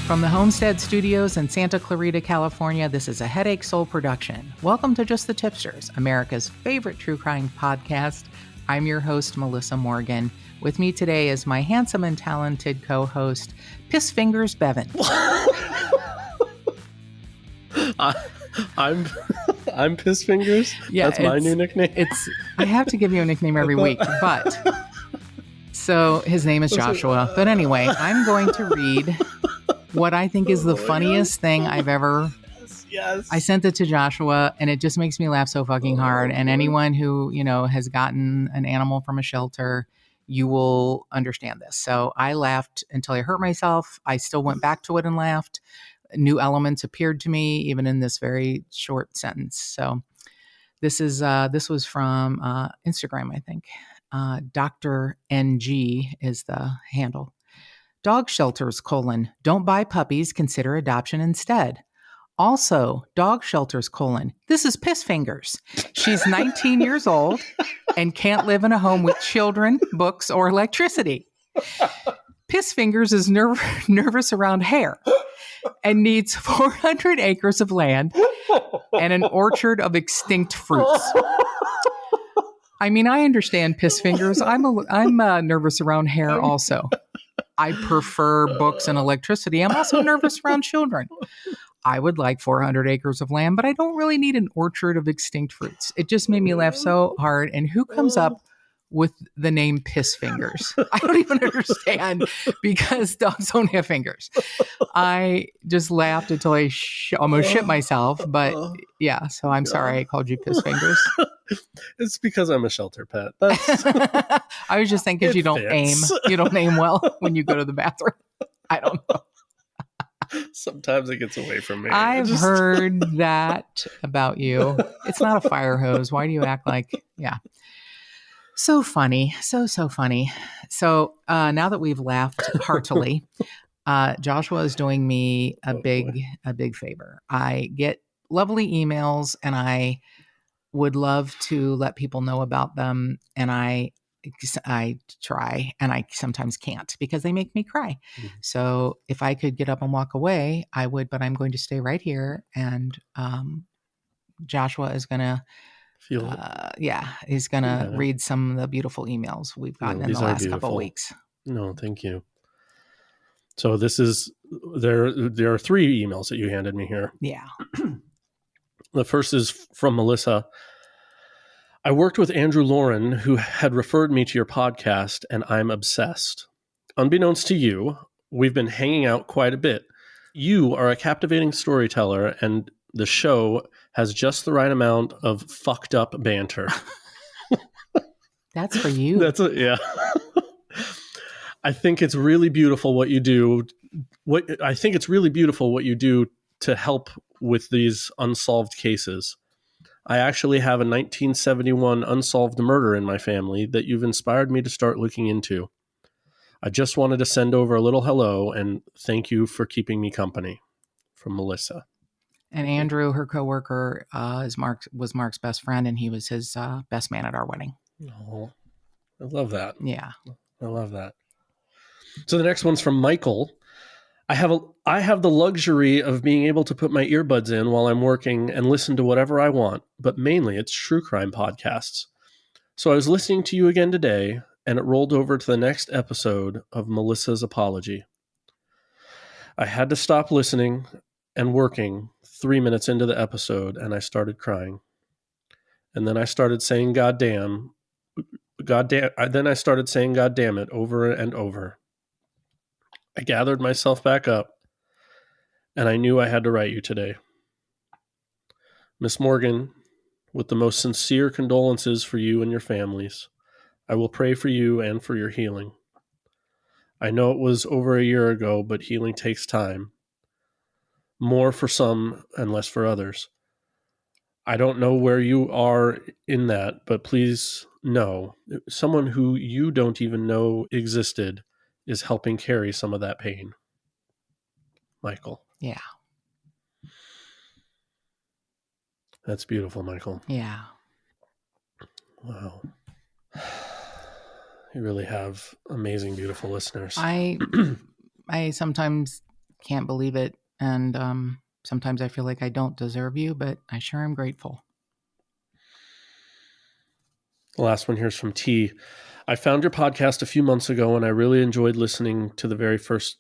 From the Homestead Studios in Santa Clarita, California, this is a Headache Soul production. Welcome to Just the Tip-Sters, America's favorite true crime podcast. I'm your host, Melissa Morgan. With me today is my handsome and talented co-host, Piss Fingers Bevan. I'm Piss Fingers. Yeah, that's my new nickname. I have to give you a nickname every week, but so his name is Joshua. But anyway, I'm going to read what I think is the funniest thing I've ever. Yes. I sent it to Joshua, and it just makes me laugh so fucking hard. And anyone who has gotten an animal from a shelter, you will understand this. So I laughed until I hurt myself. I still went back to it and laughed. New elements appeared to me, even in this very short sentence. So this was from Instagram, I think. Dr. NG is the handle. Dog shelters, don't buy puppies, consider adoption instead. Also, dog shelters, this is Piss Fingers. She's 19 years old and can't live in a home with children, books, or electricity. Piss Fingers is nervous around hair and needs 400 acres of land and an orchard of extinct fruits. I mean, I understand Piss Fingers. I'm nervous around hair also. I prefer books and electricity. I'm also nervous around children. I would like 400 acres of land, but I don't really need an orchard of extinct fruits. It just made me laugh so hard. And who comes up with the name Piss Fingers? I don't even understand, because dogs don't have fingers. I just laughed until I almost shit myself. But yeah, so I'm sorry I called you Piss Fingers. It's because I'm a shelter pet. I was just thinking you don't aim. You don't aim well when you go to the bathroom. I don't know. Sometimes it gets away from me. I've heard that about you. It's not a fire hose. Why do you act like, yeah. So funny. So funny. So now that we've laughed heartily, Joshua is doing me a big favor. I get lovely emails and I would love to let people know about them. And I try, and I sometimes can't because they make me cry. Mm-hmm. So if I could get up and walk away, I would, but I'm going to stay right here. And Joshua is going to, he's going to read some of the beautiful emails we've gotten in the last couple of weeks. No, thank you. So this is, there are 3 emails that you handed me here. Yeah. The first is from Melissa. I worked with Andrew Lauren, who had referred me to your podcast, and I'm obsessed. Unbeknownst to you, we've been hanging out quite a bit. You are a captivating storyteller, and the show has just the right amount of fucked up banter. That's for you. Yeah. I think it's really beautiful what you do. I think it's really beautiful what you do to help with these unsolved cases. I actually have a 1971 unsolved murder in my family that you've inspired me to start looking into. I just wanted to send over a little hello and thank you for keeping me company. From Melissa. And Andrew, her coworker, was Mark's best friend, and he was his best man at our wedding. Oh, I love that. Yeah. I love that. So the next one's from Michael. I have the luxury of being able to put my earbuds in while I'm working and listen to whatever I want, but mainly it's true crime podcasts. So I was listening to you again today, and it rolled over to the next episode of Melissa's Apology. I had to stop listening and working 3 minutes into the episode, and I started crying. And then I started saying then I started saying God damn it over and over. I gathered myself back up, and I knew I had to write you today. Miss Morgan, with the most sincere condolences for you and your families, I will pray for you and for your healing. I know it was over a year ago, but healing takes time. More for some and less for others. I don't know where you are in that, but please know, someone who you don't even know existed is helping carry some of that pain. Michael. Yeah. That's beautiful, Michael. Yeah. Wow. You really have amazing, beautiful listeners. I sometimes can't believe it. And sometimes I feel like I don't deserve you, but I sure am grateful. The last one here is from T. I found your podcast a few months ago, and I really enjoyed listening to the very first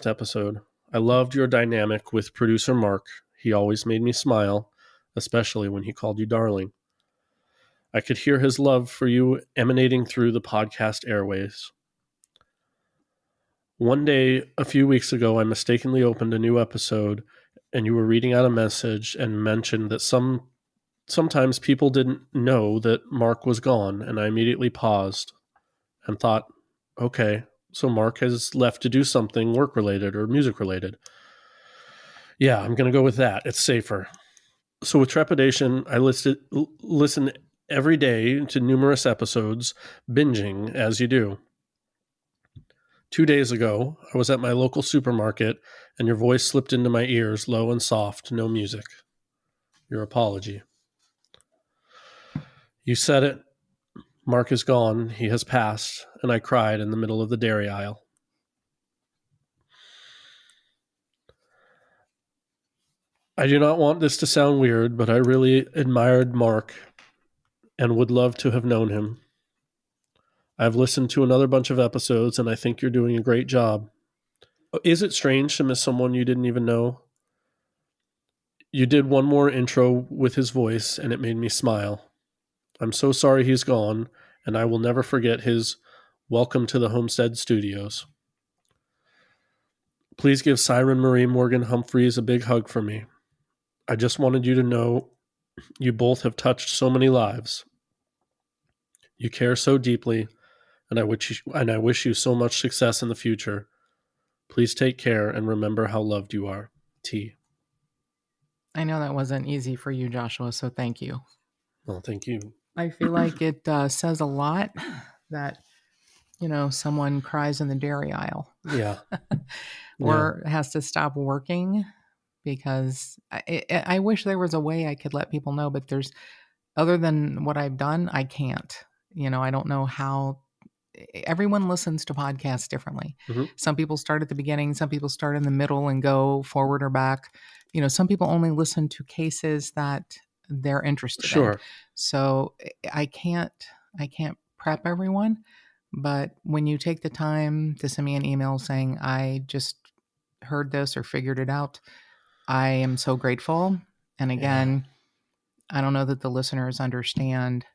episode. I loved your dynamic with producer Mark. He always made me smile, especially when he called you darling. I could hear his love for you emanating through the podcast airways. One day, a few weeks ago, I mistakenly opened a new episode, and you were reading out a message and mentioned that sometimes people didn't know that Mark was gone, and I immediately paused and thought, okay, so Mark has left to do something work-related or music-related. Yeah, I'm going to go with that. It's safer. So with trepidation, I listen every day to numerous episodes, binging as you do. 2 days ago, I was at my local supermarket, and your voice slipped into my ears, low and soft, no music. Your apology. You said it. Mark is gone. He has passed, and I cried in the middle of the dairy aisle. I do not want this to sound weird, but I really admired Mark and would love to have known him. I've listened to another bunch of episodes, and I think you're doing a great job. Is it strange to miss someone you didn't even know? You did one more intro with his voice, and it made me smile. I'm so sorry he's gone, and I will never forget his welcome to the Homestead Studios. Please give Siren Marie Morgan Humphreys a big hug for me. I just wanted you to know you both have touched so many lives. You care so deeply, and I wish you so much success in the future. Please take care and remember how loved you are. T. I know that wasn't easy for you, Joshua, so thank you. Well, thank you. I feel like it says a lot that, someone cries in the dairy aisle. Yeah. Or has to stop working because I wish there was a way I could let people know, but other than what I've done, I can't. I don't know how. Everyone listens to podcasts differently. Mm-hmm. Some people start at the beginning, some people start in the middle and go forward or back. Some people only listen to cases that they're interested in. So I can't prep everyone, but when you take the time to send me an email saying I just heard this or figured it out, I am so grateful. And again, I don't know that the listeners understand.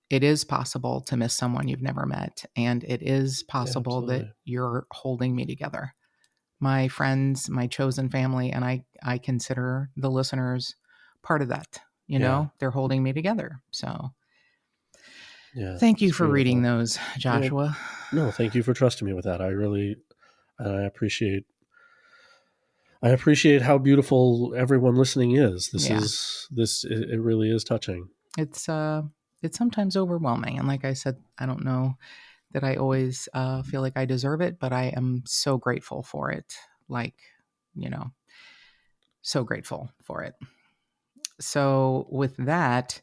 It is possible to miss someone you've never met, and it is possible that you're holding me together. My friends, my chosen family, and I consider the listeners part of that. They're holding me together. So thank you for reading those, Joshua. No, thank you for trusting me with that. I appreciate how beautiful everyone listening is. It really is touching. It's sometimes overwhelming. And like I said, I don't know that I always feel like I deserve it, but I am so grateful for it. So grateful for it. So with that,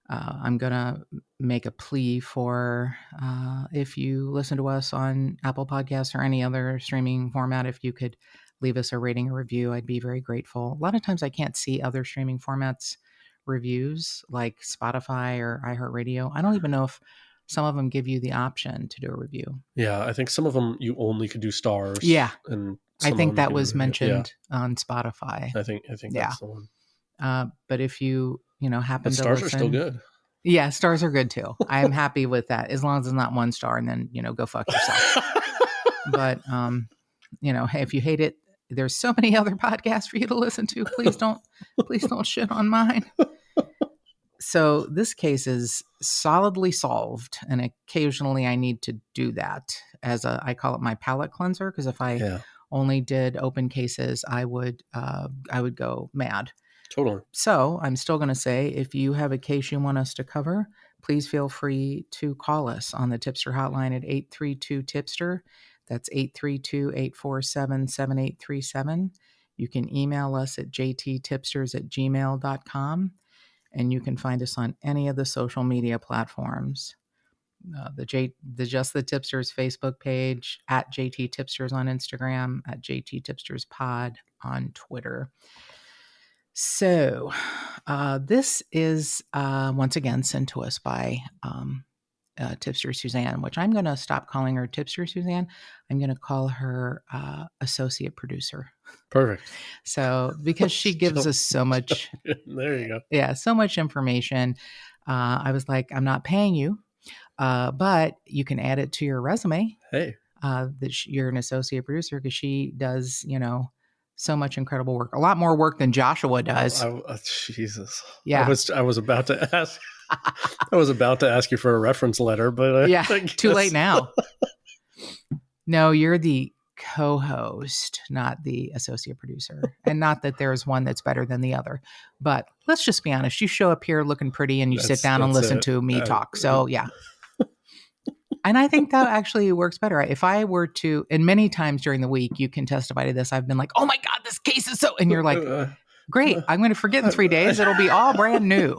I'm going to make a plea for if you listen to us on Apple Podcasts or any other streaming format, if you could leave us a rating or review, I'd be very grateful. A lot of times I can't see other streaming formats reviews like Spotify or iHeartRadio. I don't even know if some of them give you the option to do a review. Yeah, I think some of them you only could do stars. Yeah, and I think that was mentioned on Spotify. I think that's the one. But if you happen to stars listen, are still good. Yeah, stars are good too. I am happy with that as long as it's not 1 star, and then go fuck yourself. But hey, if you hate it, there's so many other podcasts for you to listen to. Please don't shit on mine. So this case is solidly solved, and occasionally I need to do that I call it my palate cleanser, because if I only did open cases, I would go mad. Totally. So I'm still going to say, if you have a case you want us to cover, please feel free to call us on the Tipster hotline at 832-TIPSTER. That's 832-847-7837. You can email us at jttipsters@gmail.com. And you can find us on any of the social media platforms. the Just the Tipsters Facebook page, at JT Tipsters on Instagram, at JT Tipsters Pod on Twitter. So this is once again sent to us by Tipster Suzanne, which I'm going to stop calling her Tipster Suzanne. I'm going to call her associate producer. Perfect. So because she gives us so much. There you go. Yeah, so much information. I was like, I'm not paying you, but you can add it to your resume. Hey, that you're an associate producer, because she does, so much incredible work. A lot more work than Joshua does. Jesus. Yeah. I was about to ask. I was about to ask you for a reference letter, but yeah, too late now. No, you're the co-host, not the associate producer. And not that there's one that's better than the other, but let's just be honest. You show up here looking pretty and you sit down and listen to me talk. So yeah. And I think that actually works better. If I were to, and many times during the week, you can testify to this, I've been like, oh my God, this case is so, and you're like, great, I'm going to forget in 3 days. It'll be all brand new.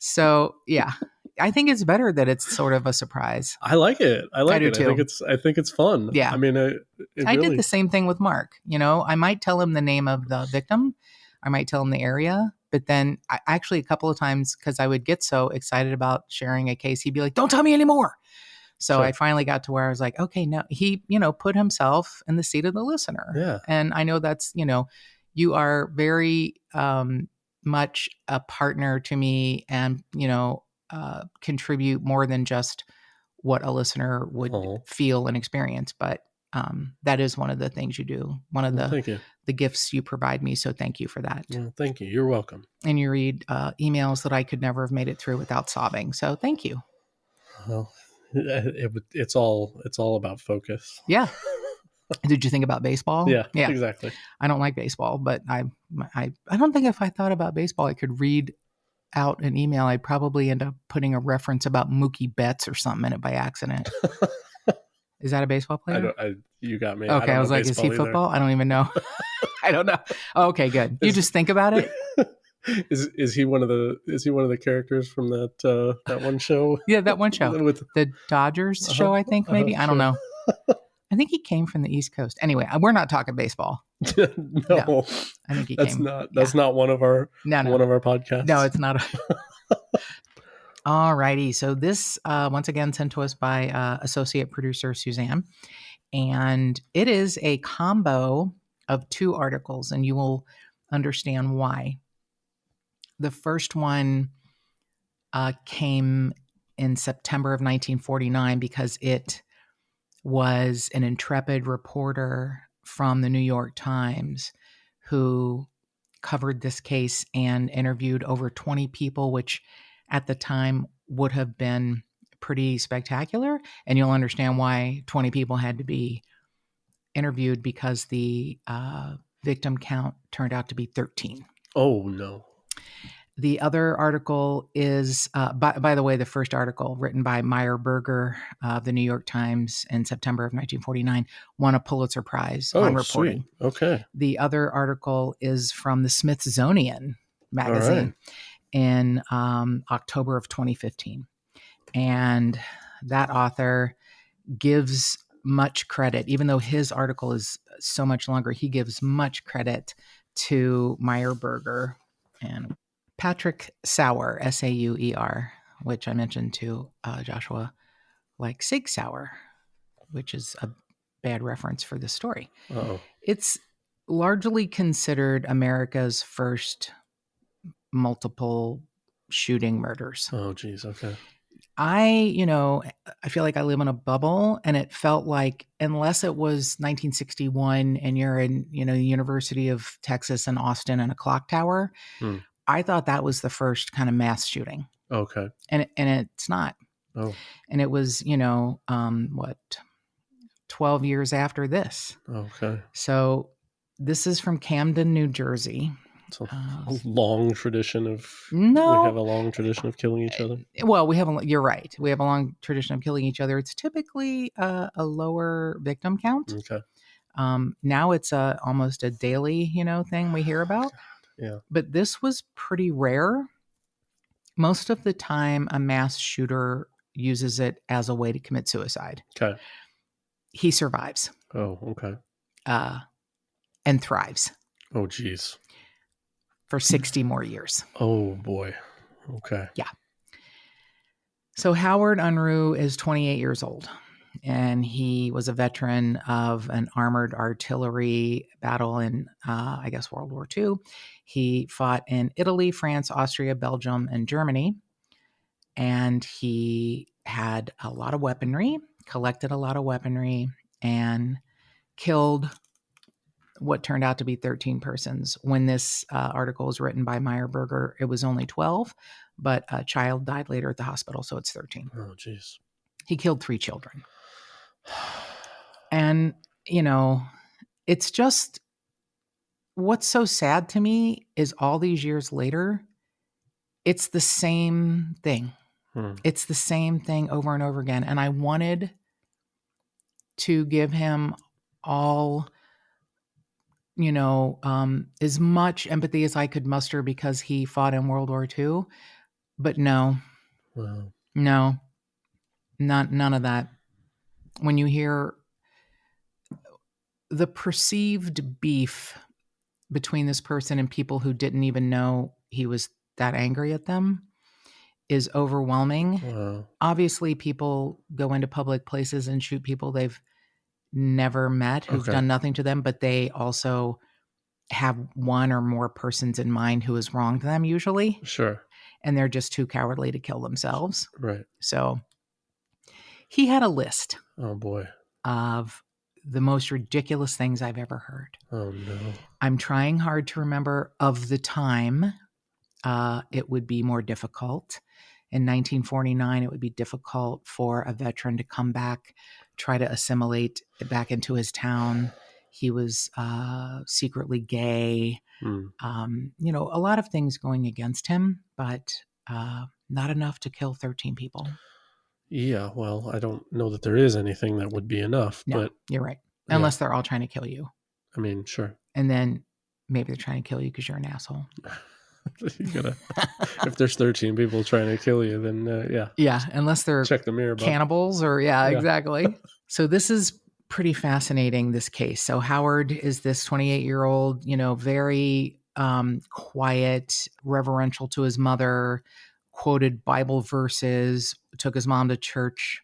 So yeah, I think it's better that it's sort of a surprise. I like it. I do too. I think it's fun. Yeah. I mean, I did the same thing with Mark. I might tell him the name of the victim. I might tell him the area. But then actually a couple of times, because I would get so excited about sharing a case, he'd be like, don't tell me anymore. So sure. I finally got to where I was like, okay, no, he, put himself in the seat of the listener. Yeah. And I know that's, you are very much a partner to me, and, contribute more than just what a listener would feel and experience. But that is one of the things you do. One of the gifts you provide me. So thank you for that. Well, thank you. You're welcome. And you read emails that I could never have made it through without sobbing. So thank you. Well, it's all about focus. Yeah. Did you think about baseball? Yeah, exactly. I don't like baseball, but I don't think if I thought about baseball, I could read out an email. I'd probably end up putting a reference about Mookie Betts or something in it by accident. Is that a baseball player? You got me. Okay, I was like, is he football? Either. I don't even know. I don't know. Okay, good. You just think about it. Is he one of the characters from that one show? Yeah, that one show with the Dodgers show. I think maybe I don't know. I think he came from the East Coast. Anyway, we're not talking baseball. No, I think that's not one of our one of our podcasts. No, it's not. All righty. So this once again sent to us by associate producer Suzanne, and it is a combo of 2 articles, and you will understand why. The first one came in September of 1949 because it was an intrepid reporter from the New York Times who covered this case and interviewed over 20 people, which at the time would have been pretty spectacular. And you'll understand why 20 people had to be interviewed, because the victim count turned out to be 13. Oh, no. The other article is, by the way, the first article written by Meyer Berger of the New York Times in September of 1949 won a Pulitzer Prize on reporting. Sweet. Okay. The other article is from the Smithsonian magazine in October of 2015. And that author gives much credit, even though his article is so much longer, he gives much credit to Meyer Berger and Patrick Sauer, S-A-U-E-R, which I mentioned to Joshua, like Sig Sauer, which is a bad reference for this story. Uh-oh. It's largely considered America's first multiple shooting murders. Oh, geez. Okay. I feel like I live in a bubble, and it felt like, unless it was 1961 and you're in, the University of Texas in Austin in a clock tower, I thought that was the first kind of mass shooting. Okay. And it's not. Oh. And it was, 12 years after this. Okay. So this is from Camden, New Jersey. It's a long tradition of... No. We have a long tradition of killing each other. Well, you're right. We have a long tradition of killing each other. It's typically a lower victim count. Okay. Now it's almost a daily, thing we hear about. Yeah. But this was pretty rare. Most of the time, a mass shooter uses it as a way to commit suicide. Okay. He survives Oh, okay. and thrives Oh, geez. for 60 more years. Oh, boy. Okay. Yeah. So Howard Unruh is 28 years old, and he was a veteran of an armored artillery battle in, I guess, World War II. He fought in Italy, France, Austria, Belgium, and Germany. And he had a lot of weaponry, collected a lot of weaponry, and killed what turned out to be 13 persons. When this article was written by Meyerberger, it was only 12, but a child died later at the hospital, so it's 13. Oh, geez. He killed 3 children. And, it's just what's so sad to me is all these years later, it's the same thing. It's the same thing over and over again. And I wanted to give him all, as much empathy as I could muster because he fought in World War II. But no, Wow. no, none of that. When you hear the perceived beef between this person and people who didn't even know he was that angry at them is overwhelming. Wow. Obviously, people go into public places and shoot people they've never met who've Okay. done nothing to them, but they also have one or more persons in mind who has wronged them usually, Sure. and they're just too cowardly to kill themselves. Right. So he had a list Oh, boy. of the most ridiculous things I've ever heard. Oh, no. I'm trying hard to remember of the time. It would be more difficult. In 1949, it would be difficult for a veteran to come back, try to assimilate back into his town. He was secretly gay. A lot of things going against him, but not enough to kill 13 people. Yeah, well, I don't know that there is anything that would be enough, No, but you're right. Unless they're all trying to kill you. I mean, sure. And then maybe they're trying to kill you because you're an asshole. You gotta, if there's 13 people trying to kill you, then yeah. Yeah, unless they're Check the mirror, bud. cannibals or, exactly. So this is pretty fascinating, this case. So Howard is this 28-year-old, very quiet, reverential to his mother, quoted Bible verses, took his mom to church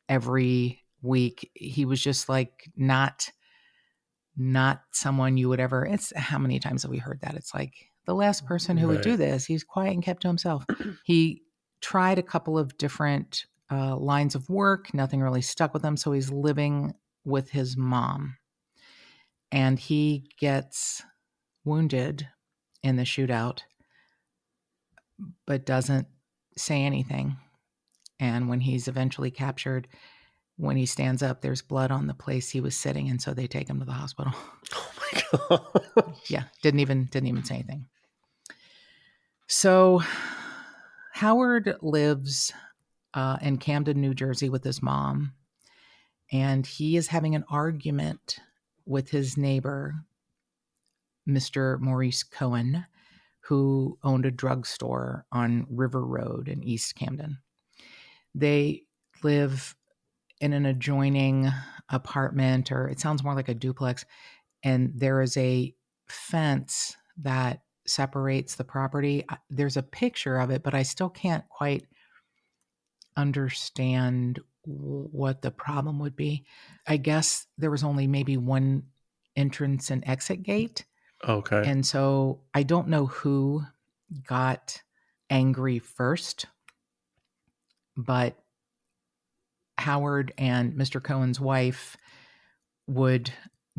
every week. He was just like not someone you would ever, it's how many times have we heard that? It's like the last person who would do this. He's quiet and kept to himself. He tried a couple of different lines of work. Nothing really stuck with him. So he's living with his mom. And he gets wounded in the shootout, but doesn't say anything. And when he's eventually captured, when he stands up, there's blood on the place he was sitting, and so they take him to the hospital. Oh my god! Yeah, didn't even say anything. So Howard lives in Camden, New Jersey, with his mom, and he is having an argument with his neighbor, Mr. Maurice Cohen, who owned a drugstore on River Road in East Camden. They live in an adjoining apartment, or it sounds more like a duplex, and there is a fence that separates the property. There's a picture of it, but I still can't quite understand what the problem would be. I guess there was only maybe one entrance and exit gate. Okay. And so I don't know who got angry first, but Howard and Mr. Cohen's wife would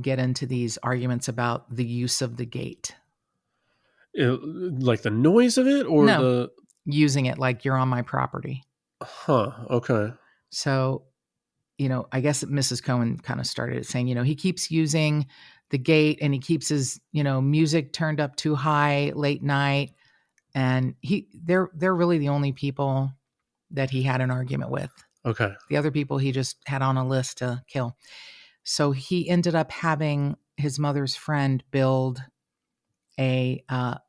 get into these arguments about the use of the gate. Like the noise of it, or No, using it like you're on my property. Huh. Okay. So, I guess Mrs. Cohen kind of started it saying, he keeps using the gate and he keeps his, music turned up too high late night. And they're really the only people that he had an argument with. Okay. The other people he just had on a list to kill. So he ended up having his mother's friend build a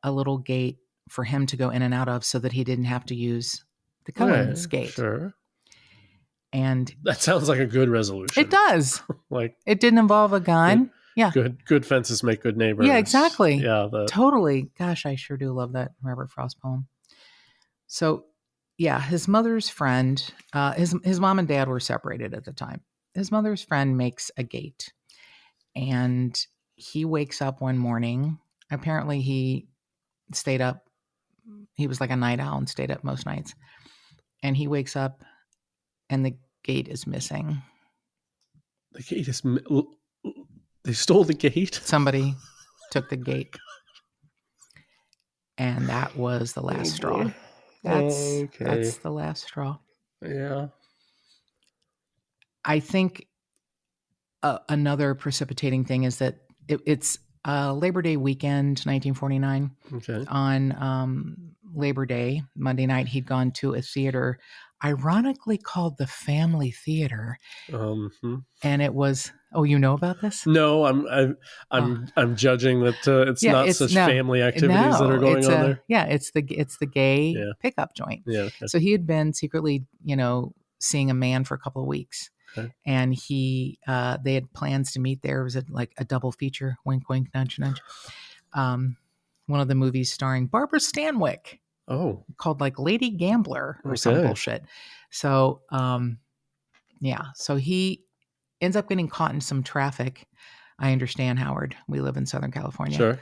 little gate for him to go in and out of so that he didn't have to use the Cohen's gate. Sure. And That sounds like a good resolution. it does. Like, It didn't involve a gun. Yeah. Good fences make good neighbors. Yeah, exactly. Yeah. Totally. Gosh, I sure do love that Robert Frost poem. So, yeah, his mother's friend, his mom and dad were separated at the time. His mother's friend makes a gate, and he wakes up one morning. Apparently, he stayed up. He was like a night owl and stayed up most nights. And he wakes up, and the gate is missing. The gate is... They stole the gate? Somebody took the gate. And that was the last straw. That's the last straw. Yeah. I think another precipitating thing is that it's Labor Day weekend, 1949. Okay. On Labor Day, Monday night, he'd gone to a theater, ironically called the Family Theater, and it was. Oh, you know about this? No, I'm judging that it's not such family activities that are going on there. Yeah, it's the gay pickup joint. Yeah. Okay. So he had been secretly, seeing a man for a couple of weeks. Okay. And they had plans to meet there. It was like a double feature, wink, wink, nudge, nudge. One of the movies starring Barbara Stanwyck. Oh. Called like Lady Gambler or some bullshit. So, so he ends up getting caught in some traffic. I understand, Howard. We live in Southern California. Sure.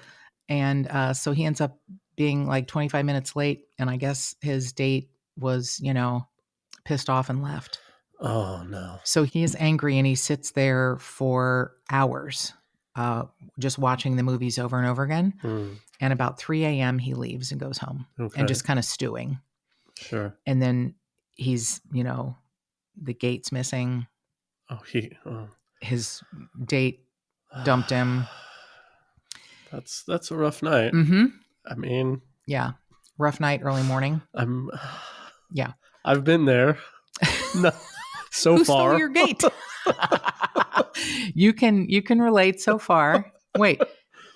And so he ends up being like 25 minutes late. And I guess his date was, pissed off and left. Oh, no. So he is angry and he sits there for hours just watching the movies over and over again. And about 3 a.m. he leaves and goes home and just kind of stewing. Sure. And then he's, the gate's missing. His date dumped him. That's a rough night. Mm-hmm. I mean... Yeah. Rough night, early morning. Yeah. I've been there. No. So Who far. Stole your gate? You can relate so far. Wait,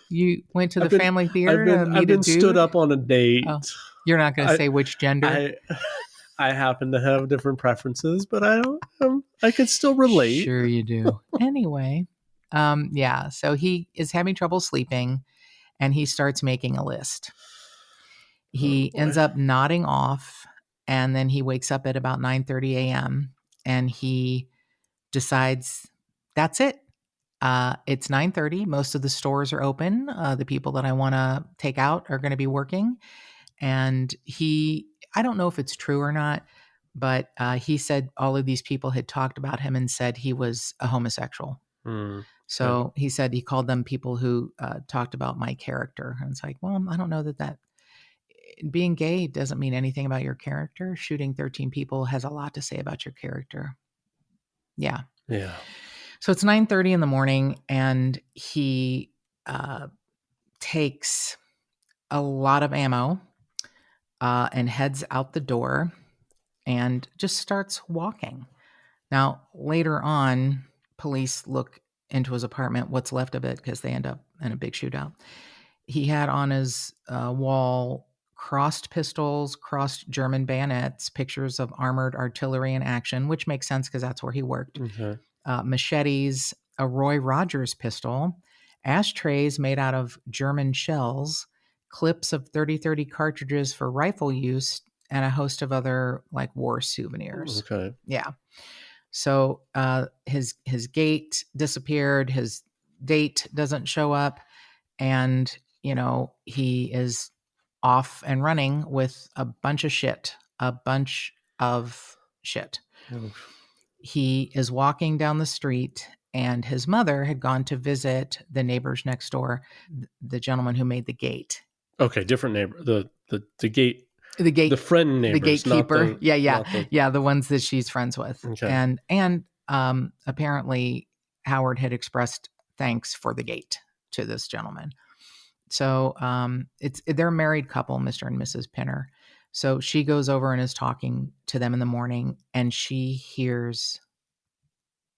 you went to the family theater to meet I've been a dude? stood up on a date. Oh, you're not going to say which gender? I happen to have different preferences, but I can still relate. Sure you do. Anyway, so he is having trouble sleeping, and he starts making a list. He ends up nodding off, and then he wakes up at about 9:30 a.m., and he decides that's it. It's 9:30. Most of the stores are open. The people that I want to take out are going to be working. And I don't know if it's true or not, but he said all of these people had talked about him and said he was a homosexual. So he said he called them people who talked about my character. And it's like, well, I don't know that being gay doesn't mean anything about your character. Shooting 13 people has a lot to say about your character. Yeah. Yeah. So it's 9:30 in the morning, and he takes a lot of ammo and heads out the door and just starts walking. Now, later on, police look into his apartment, what's left of it, because they end up in a big shootout. He had on his wall crossed pistols, crossed German bayonets, pictures of armored artillery in action, which makes sense because that's where he worked. Okay. Machetes, a Roy Rogers pistol, ashtrays made out of German shells, clips of 30-30 cartridges for rifle use, and a host of other like war souvenirs. Okay. Yeah. So his gate disappeared. His date doesn't show up, and he is off and running with a bunch of shit. He is walking down the street, and his mother had gone to visit the neighbors next door, the gentleman who made the gate. Okay, different neighbor. The gate. The gate. The friend neighbors. The gatekeeper. Yeah. The ones that she's friends with. Okay. And apparently Howard had expressed thanks for the gate to this gentleman. So they're a married couple, Mr. and Mrs. Pinner. So she goes over and is talking to them in the morning, and she hears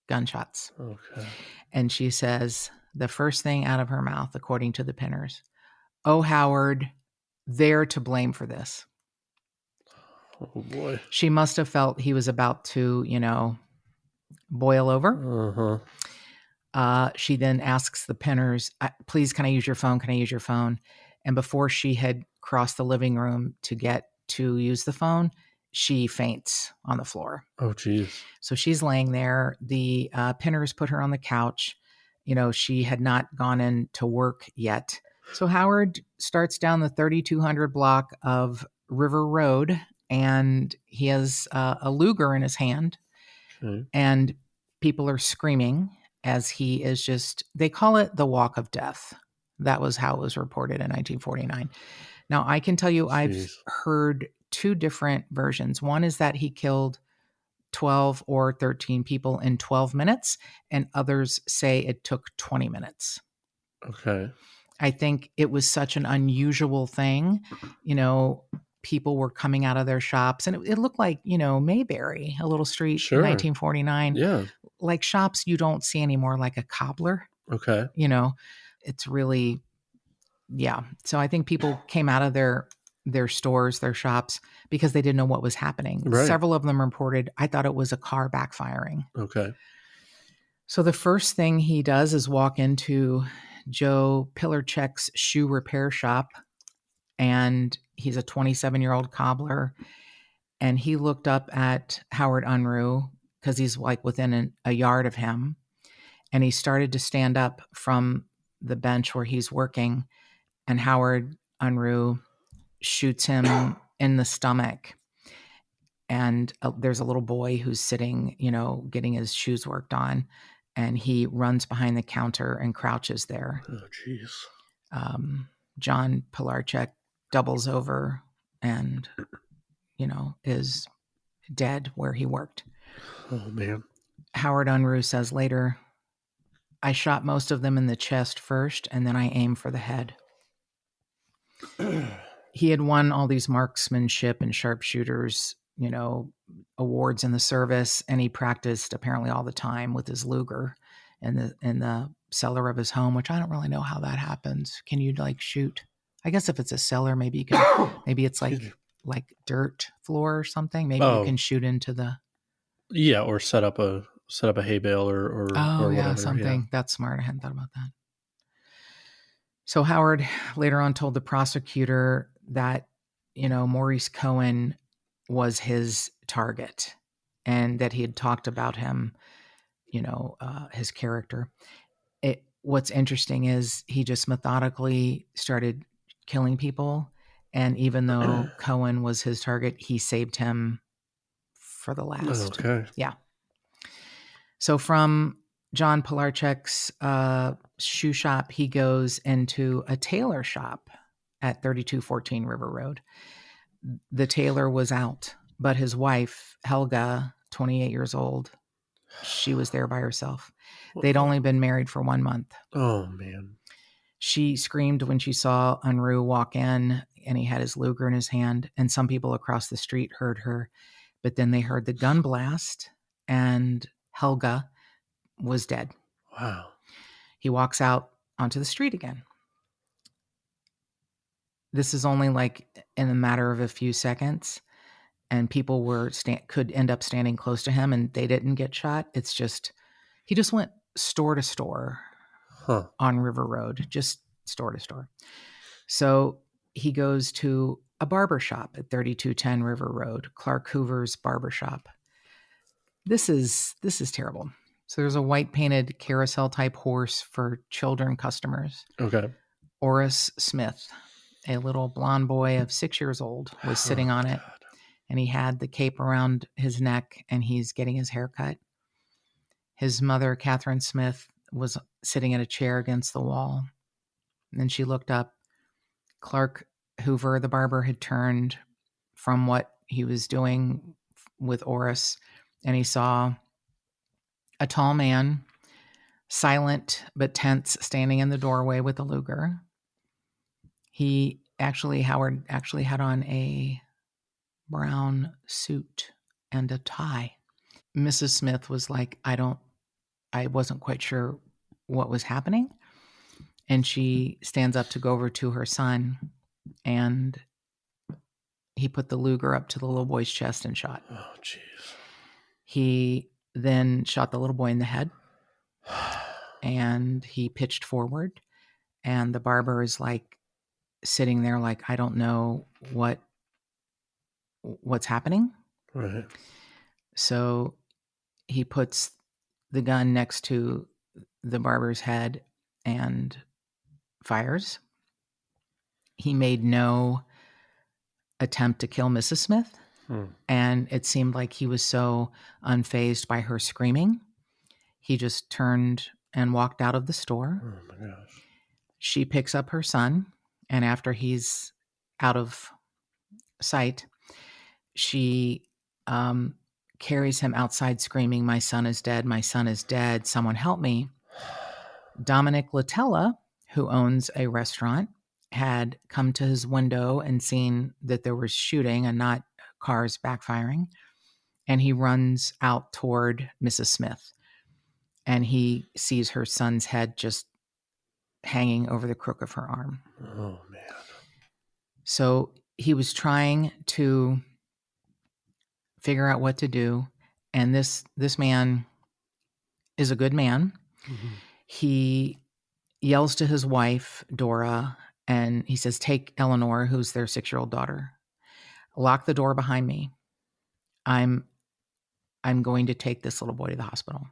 gunshots. Okay. And she says the first thing out of her mouth, according to the Pinners, "Oh, Howard, they're to blame for this." Oh, boy. She must have felt he was about to, boil over. Uh-huh. She then asks the Pinners, please, can I use your phone? Can I use your phone? And before she had crossed the living room to get to use the phone, she faints on the floor. Oh, geez. So she's laying there. The Pinners put her on the couch. You know, she had not gone in to work yet. So Howard starts down the 3200 block of River Road, and he has a Luger in his hand. Okay. And people are screaming as he is just, they call it the walk of death. That was how it was reported in 1949. Now, I can tell you, I've Jeez. heard two different versions. One is that he killed 12 or 13 people in 12 minutes, and others say it took 20 minutes. Okay. I think it was such an unusual thing. You know, people were coming out of their shops, and it looked like, you know, Mayberry, a little street in Sure. 1949, Yeah. like shops you don't see anymore, like a cobbler. Okay. You know, it's really, yeah. So I think people came out of their stores, their shops, because they didn't know what was happening. Right. Several of them reported, I thought it was a car backfiring. Okay. So the first thing he does is walk into Joe Pilarchek's shoe repair shop, and he's a 27-year-old cobbler. And he looked up at Howard Unruh because he's like within a yard of him. And he started to stand up from the bench where he's working, and Howard Unruh shoots him in the stomach. And there's a little boy who's sitting, you know, getting his shoes worked on, and he runs behind the counter and crouches there. Oh, jeez. John Pilarchek doubles over and, you know, is dead where he worked. Oh, man. Howard Unruh says later, I shot most of them in the chest first, and then I aimed for the head. He had won all these marksmanship and sharpshooters, you know, awards in the service, and he practiced apparently all the time with his Luger in the cellar of his home, which I don't really know how that happens. Can you like shoot? I guess if it's a cellar, maybe you can. Maybe it's like dirt floor or something. Maybe you can shoot into the. Yeah, or set up a hay bale or whatever. Something. Yeah. That's smart. I hadn't thought about that. So Howard later on told the prosecutor that, you know, Maurice Cohen was his target and that he had talked about him, you know, his character. What's interesting is he just methodically started killing people. And even though Cohen was his target, he saved him for the last. Okay. Yeah. So from John Pilarchek's shoe shop, he goes into a tailor shop at 3214 River Road. The tailor was out, but his wife, Helga, 28 years old, she was there by herself. They'd only been married for 1 month. Oh, man. She screamed when she saw Unruh walk in, and he had his Luger in his hand, and some people across the street heard her, but then they heard the gun blast, and Helga was dead. Wow. He walks out onto the street again. This is only like in a matter of a few seconds, and people could end up standing close to him, and they didn't get shot. It's just he just went store to store on River Road, just store to store. So he goes to a barber shop at 3210 River Road, Clark Hoover's barber shop. This is terrible. So there's a white painted carousel type horse for children customers. Okay. Orris Smith, a little blonde boy of 6 years old, was sitting on it, and he had the cape around his neck, and he's getting his hair cut. His mother, Catherine Smith, was sitting in a chair against the wall. And then she looked up. Clark Hoover, the barber, had turned from what he was doing with Orris, and he saw a tall man, silent but tense, standing in the doorway with a Luger. Howard actually had on a brown suit and a tie. Mrs. Smith was like, I wasn't quite sure what was happening. And she stands up to go over to her son, and he put the Luger up to the little boy's chest and shot. Oh, jeez. He then shot the little boy in the head, and he pitched forward, and the barber is like sitting there like, I don't know what's happening. Right. So he puts the gun next to the barber's head and fires. He made no attempt to kill Mrs. Smith, and it seemed like he was so unfazed by her screaming. He just turned and walked out of the store. Oh my gosh. She picks up her son, and after he's out of sight, she carries him outside screaming, "My son is dead, my son is dead, someone help me." Dominic Latella, who owns a restaurant, had come to his window and seen that there was shooting and not cars backfiring. And he runs out toward Mrs. Smith, and he sees her son's head just hanging over the crook of her arm. Oh, man. So he was trying to figure out what to do. And this man is a good man. Mm-hmm. He yells to his wife, Dora, and he says, "Take Eleanor," who's their 6-year-old daughter. "Lock the door behind me. I'm going to take this little boy to the hospital."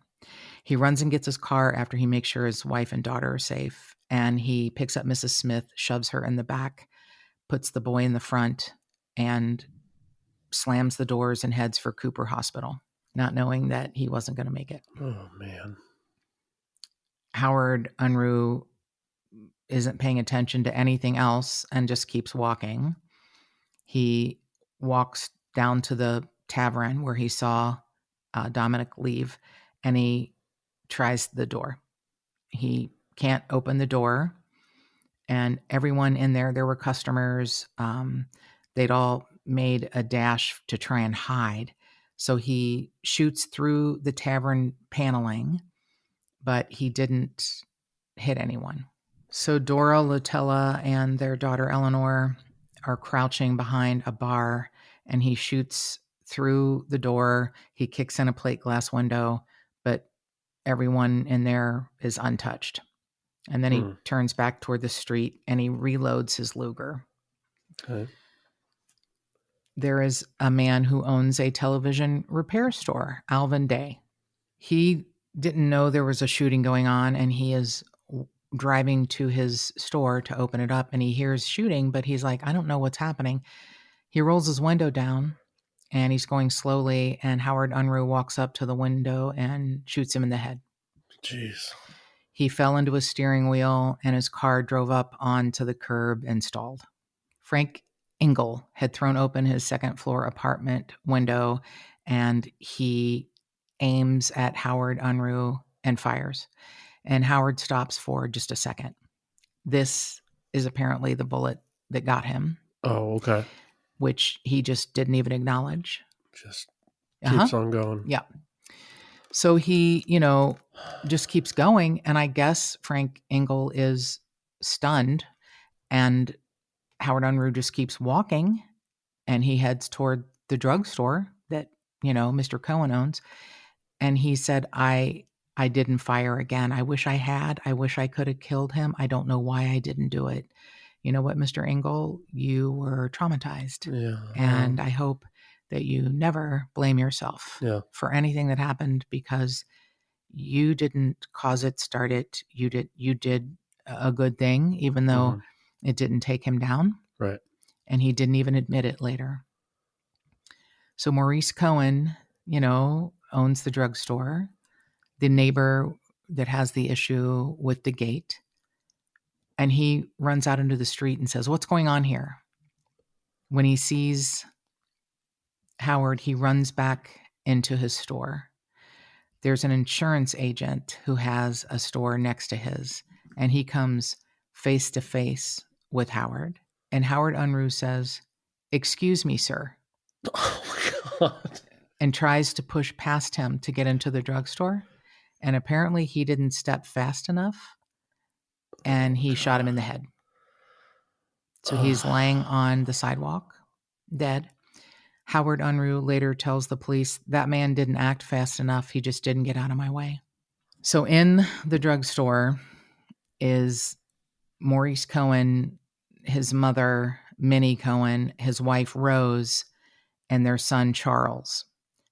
He runs and gets his car after he makes sure his wife and daughter are safe. And he picks up Mrs. Smith, shoves her in the back, puts the boy in the front, and slams the doors and heads for Cooper Hospital, not knowing that he wasn't going to make it. Oh, man. Howard Unruh isn't paying attention to anything else and just keeps walking. He walks down to the tavern where he saw Dominic leave, and he tries the door. He can't open the door, and everyone in there were customers. They'd all made a dash to try and hide. So he shoots through the tavern paneling, but he didn't hit anyone. So Dora, Latella, and their daughter Eleanor are crouching behind a bar, and he shoots through the door. He kicks in a plate glass window, but everyone in there is untouched. And then he turns back toward the street and he reloads his Luger. Okay. There is a man who owns a television repair store, Alvin Day. He didn't know there was a shooting going on, and he is driving to his store to open it up, and he hears shooting, but he's like, I don't know what's happening. He rolls his window down, and he's going slowly, and Howard Unruh walks up to the window and shoots him in the head. Jeez. He fell into his steering wheel, and his car drove up onto the curb and stalled. Frank Engel had thrown open his second-floor apartment window, and he aims at Howard Unruh and fires. And Howard stops for just a second. This is apparently the bullet that got him. Oh, okay. Which he just didn't even acknowledge. Just keeps on going. Yeah. So he, just keeps going. And I guess Frank Engel is stunned, and Howard Unruh just keeps walking, and he heads toward the drugstore that, Mr. Cohen owns. And he said, I didn't fire again. I wish I had. I wish I could have killed him. I don't know why I didn't do it. You know what, Mr. Engel? You were traumatized. Yeah. And I hope that you never blame yourself for anything that happened, because you didn't cause it, start it. You did a good thing, even though it didn't take him down. Right. And he didn't even admit it later. So Maurice Cohen, owns the drugstore, the neighbor that has the issue with the gate. And he runs out into the street and says, "What's going on here?" When he sees Howard, he runs back into his store. There's an insurance agent who has a store next to his, and he comes face to face with Howard. And Howard Unruh says, "Excuse me, sir." Oh, my God. And tries to push past him to get into the drugstore. And apparently he didn't step fast enough, and he shot him in the head. So he's laying on the sidewalk, dead. Howard Unruh later tells the police, that man didn't act fast enough. He just didn't get out of my way. So in the drugstore is Maurice Cohen, his mother, Minnie Cohen, his wife, Rose, and their son, Charles.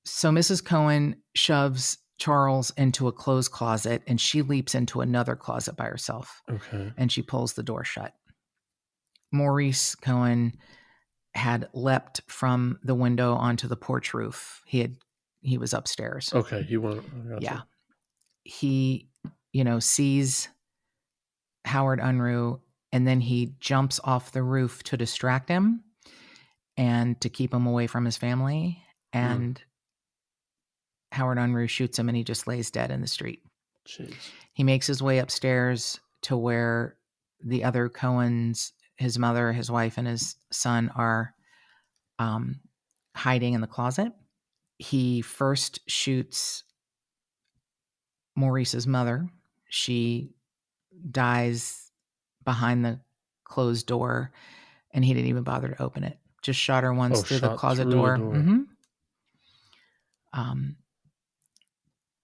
So Mrs. Cohen shoves Charles into a clothes closet, and she leaps into another closet by herself. Okay. And she pulls the door shut. Maurice Cohen had leapt from the window onto the porch roof. He was upstairs. Okay. He went. Yeah. He, sees Howard Unruh, and then he jumps off the roof to distract him and to keep him away from his family. And Howard Unruh shoots him, and he just lays dead in the street. Jeez. He makes his way upstairs to where the other Cohens, his mother, his wife, and his son are hiding in the closet. He first shoots Maurice's mother. She dies behind the closed door, and he didn't even bother to open it. Just shot her once through the closet door. Mm-hmm.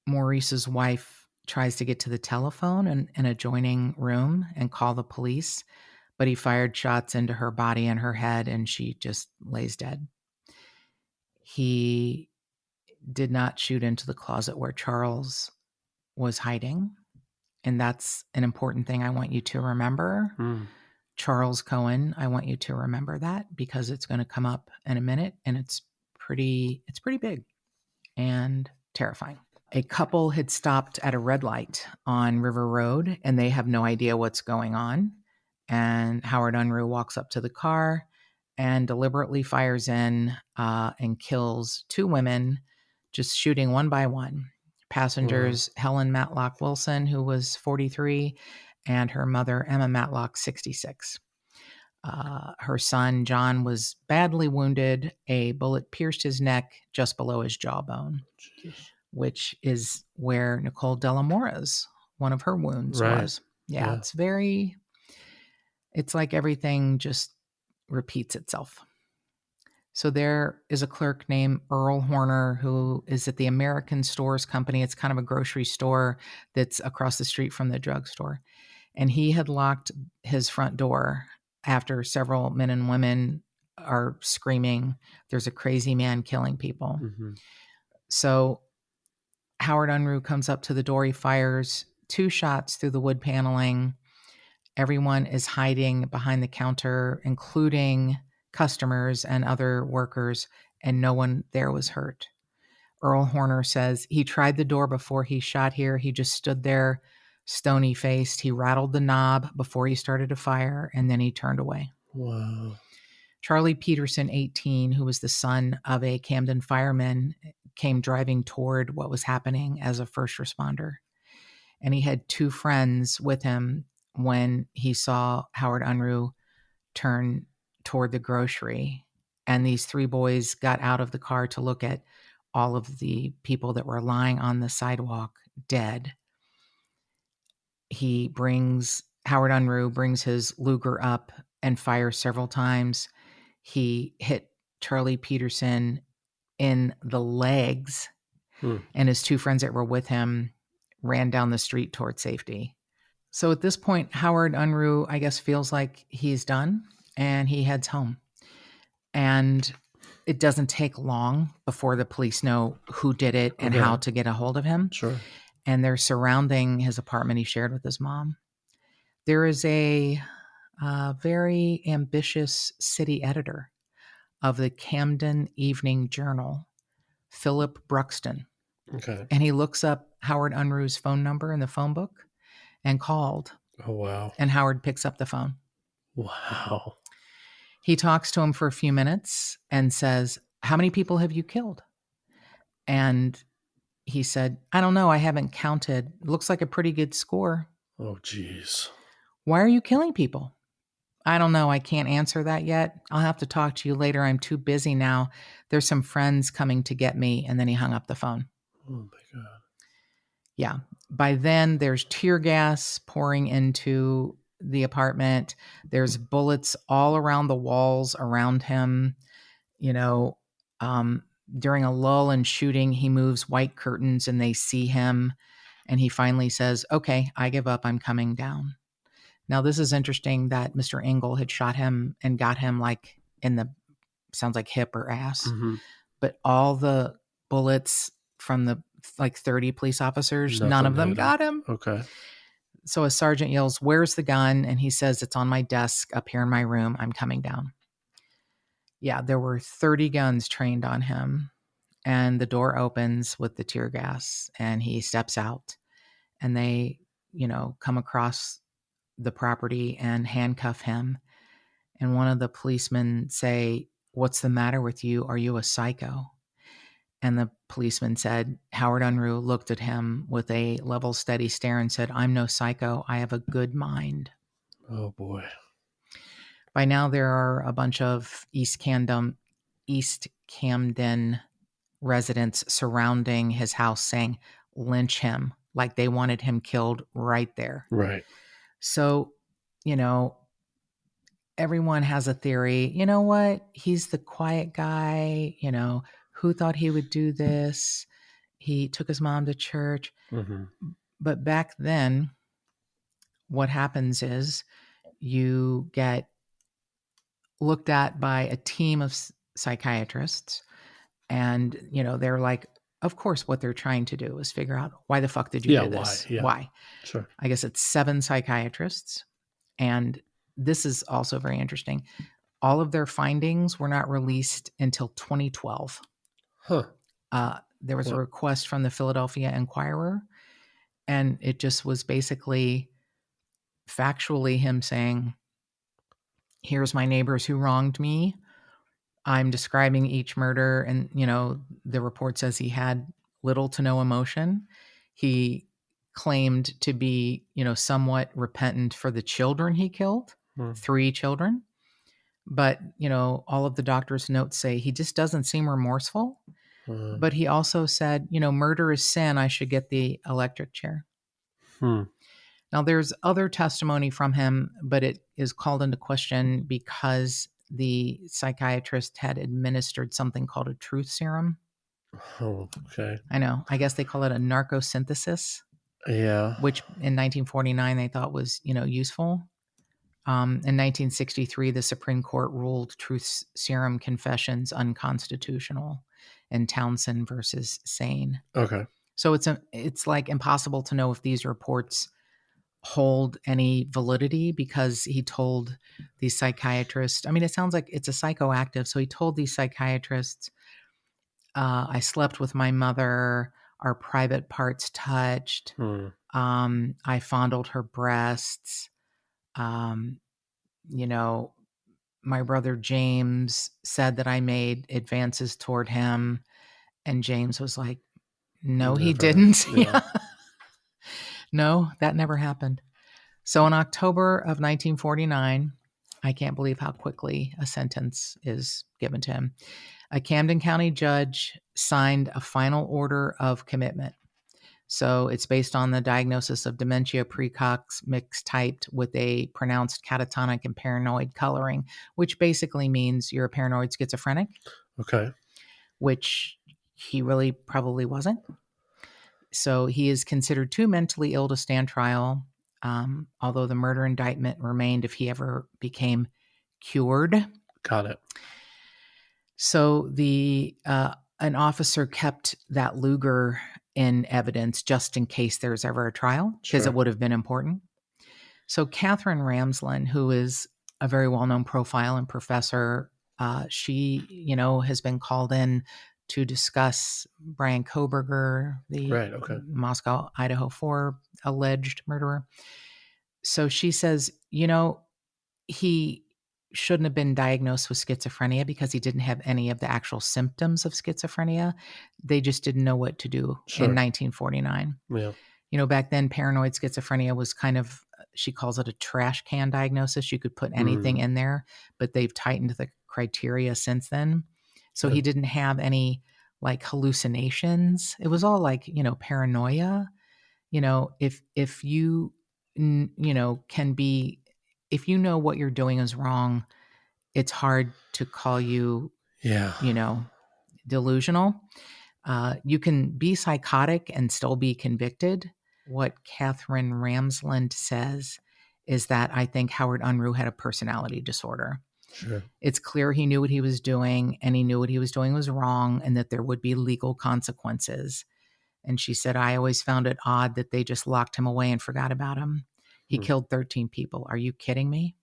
Maurice's wife tries to get to the telephone in an adjoining room and call the police, but he fired shots into her body and her head, and she just lays dead. He did not shoot into the closet where Charles was hiding, and that's an important thing I want you to remember. Charles Cohen, I want you to remember that because it's going to come up in a minute, and it's pretty big and terrifying. A couple had stopped at a red light on River Road, and they have no idea what's going on. And Howard Unruh walks up to the car and deliberately fires in and kills two women, just shooting one by one. Passengers Helen Matlock Wilson, who was 43, and her mother, Emma Matlock, 66. Her son, John, was badly wounded. A bullet pierced his neck just below his jawbone, which is where Nicole Delamora's, one of her wounds was. Yeah, it's like everything just repeats itself. So there is a clerk named Earl Horner who is at the American Stores Company. It's kind of a grocery store that's across the street from the drugstore. And he had locked his front door after several men and women are screaming, there's a crazy man killing people. So Howard Unruh comes up to the door. He fires 2 shots through the wood paneling. Everyone is hiding behind the counter, including customers and other workers, and no one there was hurt. Earl Horner says he tried the door before he shot here. He just stood there stony-faced. He rattled the knob before he started to fire, and then he turned away. Wow. Charlie Peterson, 18, who was the son of a Camden fireman, came driving toward what was happening as a first responder. And he had 2 friends with him when he saw Howard Unruh turn toward the grocery. And these 3 boys got out of the car to look at all of the people that were lying on the sidewalk dead. Howard Unruh brings his Luger up and fires several times. He hit Charlie Peterson in the legs, and his 2 friends that were with him ran down the street toward safety. So at this point, Howard Unruh, I guess, feels like he's done, and he heads home. And it doesn't take long before the police know who did it and how to get a hold of him. Sure. And they're surrounding his apartment he shared with his mom. There is a very ambitious city editor of the Camden Evening Journal, Philip Bruxton. Okay. And he looks up Howard Unruh's phone number in the phone book and called. Oh, wow. And Howard picks up the phone. Wow. He talks to him for a few minutes and says, how many people have you killed? And he said, I don't know. I haven't counted. It looks like a pretty good score. Oh, geez. Why are you killing people? I don't know. I can't answer that yet. I'll have to talk to you later. I'm too busy now. There's some friends coming to get me. And then he hung up the phone. Oh, my God. Yeah. By then, there's tear gas pouring into the apartment. There's bullets all around the walls around him. During a lull in shooting, he moves white curtains and they see him. And he finally says, okay, I give up. I'm coming down. Now, this is interesting that Mr. Engel had shot him and got him like in the, sounds like hip or ass. Mm-hmm. But all the bullets from the like 30 police officers, none Nothing of them hit got him. Okay. So a sergeant yells, where's the gun? And he says, it's on my desk up here in my room. I'm coming down. Yeah, there were 30 guns trained on him. And the door opens with the tear gas and he steps out and they, come across the property and handcuff him. And one of the policemen say, what's the matter with you? Are you a psycho? And the policeman said, Howard Unruh looked at him with a level, steady stare and said, I'm no psycho. I have a good mind. Oh, boy. By now, there are a bunch of East Camden residents surrounding his house saying, lynch him, like they wanted him killed right there. Right. So, everyone has a theory. You know what? He's the quiet guy, who thought he would do this? He took his mom to church. Mm-hmm. But back then, what happens is you get looked at by a team of psychiatrists, and they're like, of course, what they're trying to do is figure out why the fuck did you do this? Why? Yeah. Why? Sure. I guess it's 7 psychiatrists, and this is also very interesting. All of their findings were not released until 2012. Huh. There was a request from the Philadelphia Inquirer, and it just was basically factually him saying, here's my neighbors who wronged me. I'm describing each murder. And, the report says he had little to no emotion. He claimed to be, somewhat repentant for the children he killed, 3 children. But, all of the doctor's notes say he just doesn't seem remorseful. But he also said, murder is sin. I should get the electric chair. Now, there's other testimony from him, but it is called into question because the psychiatrist had administered something called a truth serum. Oh, okay. I know. I guess they call it a narcosynthesis. Yeah. Which in 1949 they thought was, useful. In 1963, the Supreme Court ruled truth serum confessions unconstitutional in Townsend versus Sane. Okay. So it's like impossible to know if these reports hold any validity because he told these psychiatrists, it sounds like it's a psychoactive. So he told these psychiatrists, I slept with my mother, our private parts touched. I fondled her breasts. My brother James said that I made advances toward him. And James was like, no, he didn't. Yeah. No, that never happened. So in October of 1949, I can't believe how quickly a sentence is given to him. A Camden County judge signed a final order of commitment. So it's based on the diagnosis of dementia precox mixed typed with a pronounced catatonic and paranoid coloring, which basically means you're a paranoid schizophrenic. Okay. Which he really probably wasn't. So he is considered too mentally ill to stand trial, although the murder indictment remained if he ever became cured. Got it. So an officer kept that Luger in evidence just in case there's ever a trial, because it would have been important. So Catherine Ramsland, who is a very well-known profile and professor, she, has been called in to discuss Brian Kohberger, the Moscow, Idaho 4 alleged murderer. So she says, he shouldn't have been diagnosed with schizophrenia because he didn't have any of the actual symptoms of schizophrenia. They just didn't know what to do in 1949. Yeah. Back then, paranoid schizophrenia was kind of, she calls it a trash can diagnosis. You could put anything in there, but they've tightened the criteria since then. So he didn't have any like hallucinations. It was all like, paranoia. If you, can be, if you know what you're doing is wrong, it's hard to call you, delusional. You can be psychotic and still be convicted. What Catherine Ramsland says is that I think Howard Unruh had a personality disorder. Sure. It's clear he knew what he was doing, and he knew what he was doing was wrong, and that there would be legal consequences. And she said, I always found it odd that they just locked him away and forgot about him. He killed 13 people. Are you kidding me?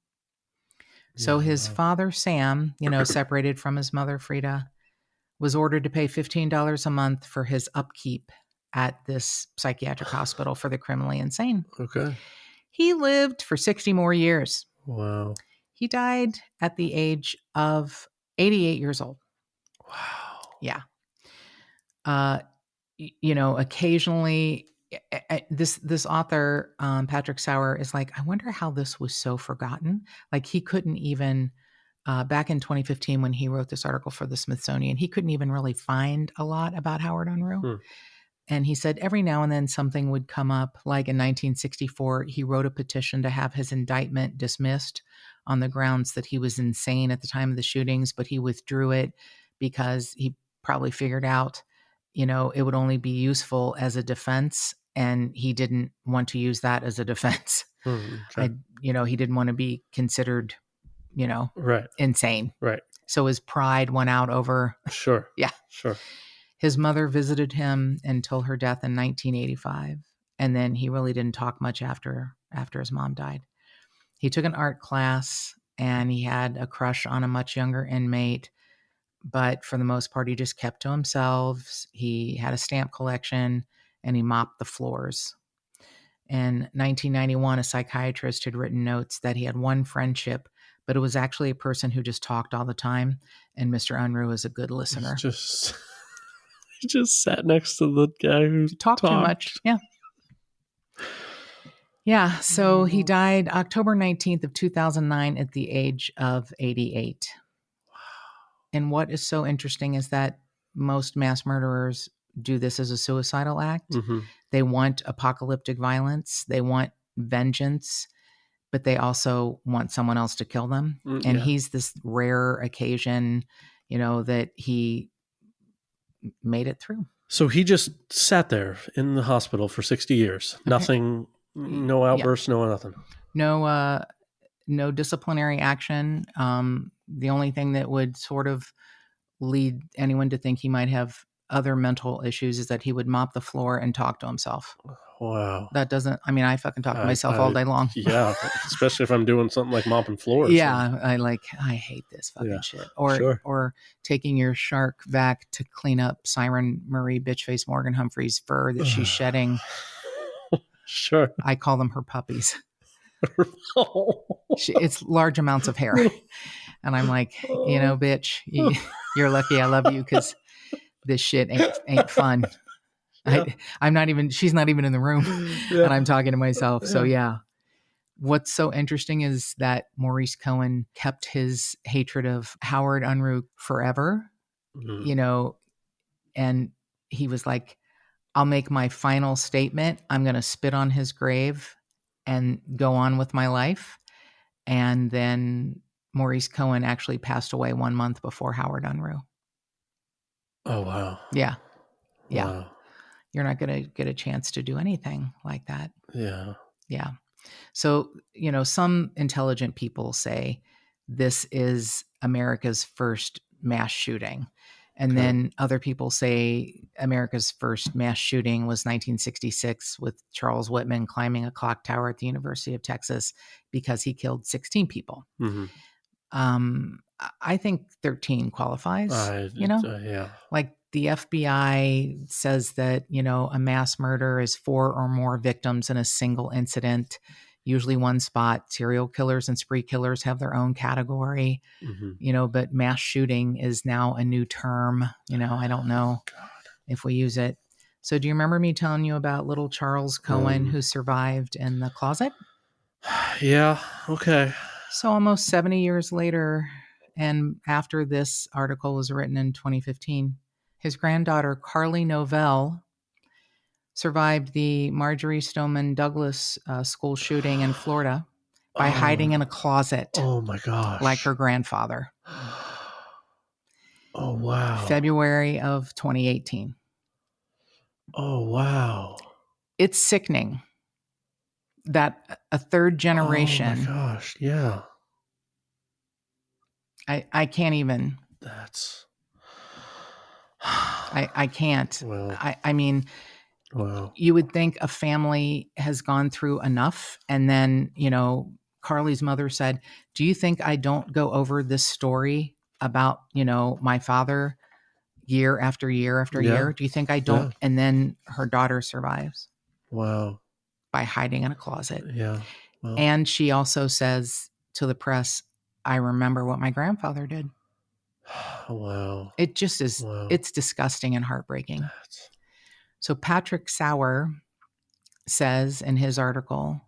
So his father, Sam, separated from his mother, Frida, was ordered to pay $15 a month for his upkeep at this psychiatric hospital for the criminally insane. Okay. He lived for 60 more years. Wow. He died at the age of 88 years old. Wow. Yeah. Occasionally, this author, Patrick Sauer, is like, I wonder how this was so forgotten. Like, he couldn't even, back in 2015, when he wrote this article for the Smithsonian, he couldn't even really find a lot about Howard Unruh. And he said every now and then something would come up. Like in 1964, he wrote a petition to have his indictment dismissed on the grounds that he was insane at the time of the shootings, but he withdrew it because he probably figured out, it would only be useful as a defense, and he didn't want to use that as a defense. Okay. He didn't want to be considered, right. insane. Right. So his pride went out over. Sure. Yeah. Sure. His mother visited him until her death in 1985, and then he really didn't talk much after his mom died. He took an art class, and he had a crush on a much younger inmate, but for the most part, he just kept to himself. He had a stamp collection, and he mopped the floors. In 1991, a psychiatrist had written notes that he had one friendship, but it was actually a person who just talked all the time, and Mr. Unruh was a good listener. He just sat next to the guy who talked too much. Yeah. Yeah. So he died October 19th of 2009 at the age of 88. Wow. And what is so interesting is that most mass murderers do this as a suicidal act. Mm-hmm. They want apocalyptic violence. They want vengeance, but they also want someone else to kill them. And he's this rare occasion, that he made it through. So he just sat there in the hospital for 60 years. Okay. Nothing, no outbursts, no nothing. No disciplinary action. The only thing that would sort of lead anyone to think he might have other mental issues is that he would mop the floor and talk to himself. Wow. That doesn't, I fucking talk to myself all day long. Yeah. Especially if I'm doing something like mopping floors. Yeah. I hate this fucking shit. Or taking your shark back to clean up Siren Marie Bitchface Morgan Humphrey's fur that she's shedding. Sure. I call them her puppies. It's large amounts of hair. And I'm like, bitch, you're lucky I love you, because this shit ain't fun. Yeah. She's not even in the room, and I'm talking to myself. So yeah. What's so interesting is that Maurice Cohen kept his hatred of Howard Unruh forever, and he was like, I'll make my final statement. I'm going to spit on his grave and go on with my life. And then Maurice Cohen actually passed away 1 month before Howard Unruh. Oh, wow. Yeah. Yeah. Wow. You're not going to get a chance to do anything like that. Yeah. Yeah. So, some intelligent people say this is America's first mass shooting. And then other people say America's first mass shooting was 1966 with Charles Whitman climbing a clock tower at the University of Texas because he killed 16 people. Mm-hmm. I think 13 qualifies, yeah. Like the FBI says that, a mass murder is 4 or more victims in a single incident, usually one spot. Serial killers and spree killers have their own category, but mass shooting is now a new term. I don't know if we use it. So do you remember me telling you about little Charles Cohen who survived in the closet? Yeah. Okay. So almost 70 years later, and after this article was written in 2015, his granddaughter, Carly Novell, survived the Marjorie Stoneman Douglas school shooting in Florida by hiding in a closet. Oh, my gosh. Like her grandfather. Oh, wow. February of 2018. Oh, wow. It's sickening that a third generation. Oh, my gosh. Yeah. I can't even. That's. I can't. Wow. I mean, Wow. you would think a family has gone through enough. And then, Carly's mother said, do you think I don't go over this story about, my father year after year after Yeah. year? Do you think I don't? Yeah. And then her daughter survives Wow. by hiding in a closet. Yeah. Well, And she also says to the press, I remember what my grandfather did. wow. It just is, Wow. it's disgusting and heartbreaking. That's. So Patrick Sauer says in his article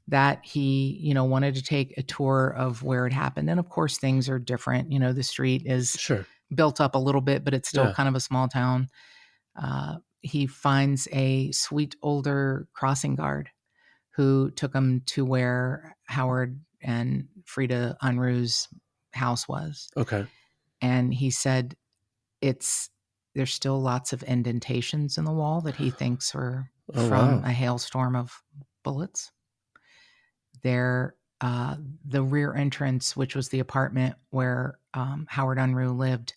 that he, wanted to take a tour of where it happened. And of course, things are different. The street is Sure. built up a little bit, but it's still Yeah. kind of a small town. He finds a sweet older crossing guard who took him to where Howard and Frida Unruh's house was. Okay. And he said there's still lots of indentations in the wall that he thinks are from a hailstorm of bullets. The rear entrance, which was the apartment where Howard Unruh lived,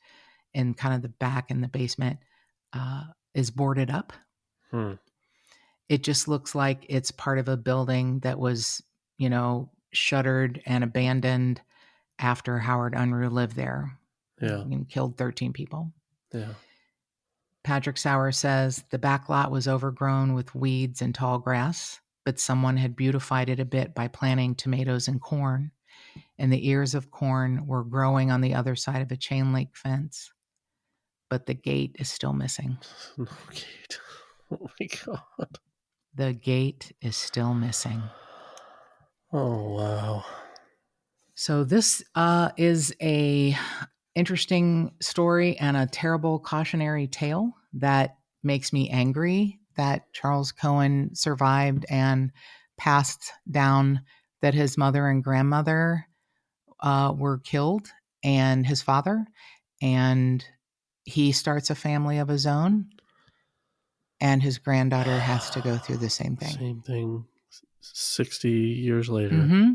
in kind of the back in the basement, is boarded up. It just looks like it's part of a building that was, shuttered and abandoned after Howard Unruh lived there. Yeah. And killed 13 people. Yeah. Patrick Sauer says the back lot was overgrown with weeds and tall grass, but someone had beautified it a bit by planting tomatoes and corn, and the ears of corn were growing on the other side of a chain link fence. But the gate is still missing. No gate. Oh my God. The gate is still missing. Oh, wow. So this is a interesting story and a terrible cautionary tale that makes me angry that Charles Cohen survived and passed down that his mother and grandmother were killed, and his father, and he starts a family of his own, and his granddaughter has to go through the same thing. Same thing 60 years later. Mm-hmm.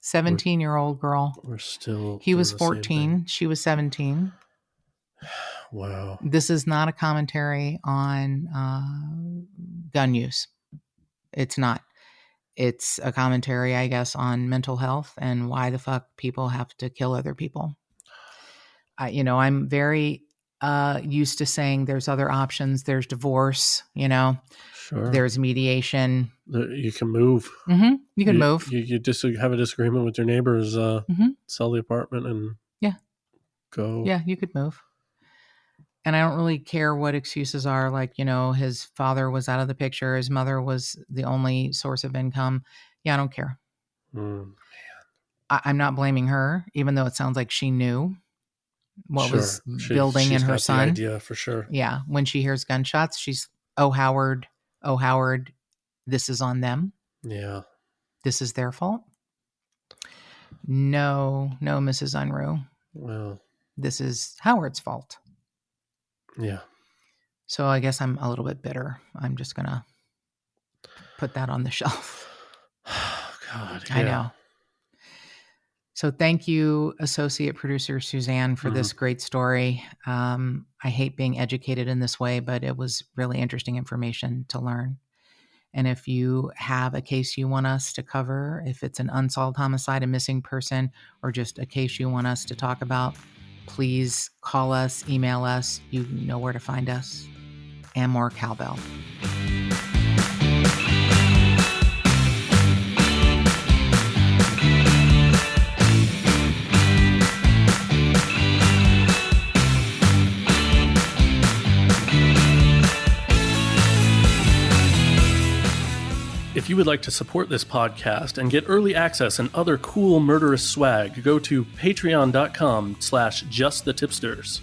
17-year-old girl. We're still. He was 14. She was 17. Wow. This is not a commentary on gun use. It's not. It's a commentary, I guess, on mental health and why the fuck people have to kill other people. I'm very used to saying there's other options. There's divorce, Sure. There's mediation. You can move. Mm-hmm. You can move. You just have a disagreement with your neighbors, sell the apartment and go. Yeah, you could move. And I don't really care what excuses are. Like, his father was out of the picture. His mother was the only source of income. Yeah, I don't care. Man. I'm not blaming her, even though it sounds like she knew what was building in her son. The idea for sure. Yeah. When she hears gunshots, she's, oh, Howard, this is on them. Yeah. This is their fault. No, Mrs. Unruh. Well, this is Howard's fault. Yeah. So I guess I'm a little bit bitter. I'm just going to put that on the shelf. Oh, God. Yeah. I know. So thank you, associate producer Suzanne, for this great story. I hate being educated in this way, but it was really interesting information to learn. And if you have a case you want us to cover, if it's an unsolved homicide, a missing person, or just a case you want us to talk about, please call us, email us. You know where to find us. And more cowbell. If you would like to support this podcast and get early access and other cool murderous swag, go to patreon.com/justthetipsters.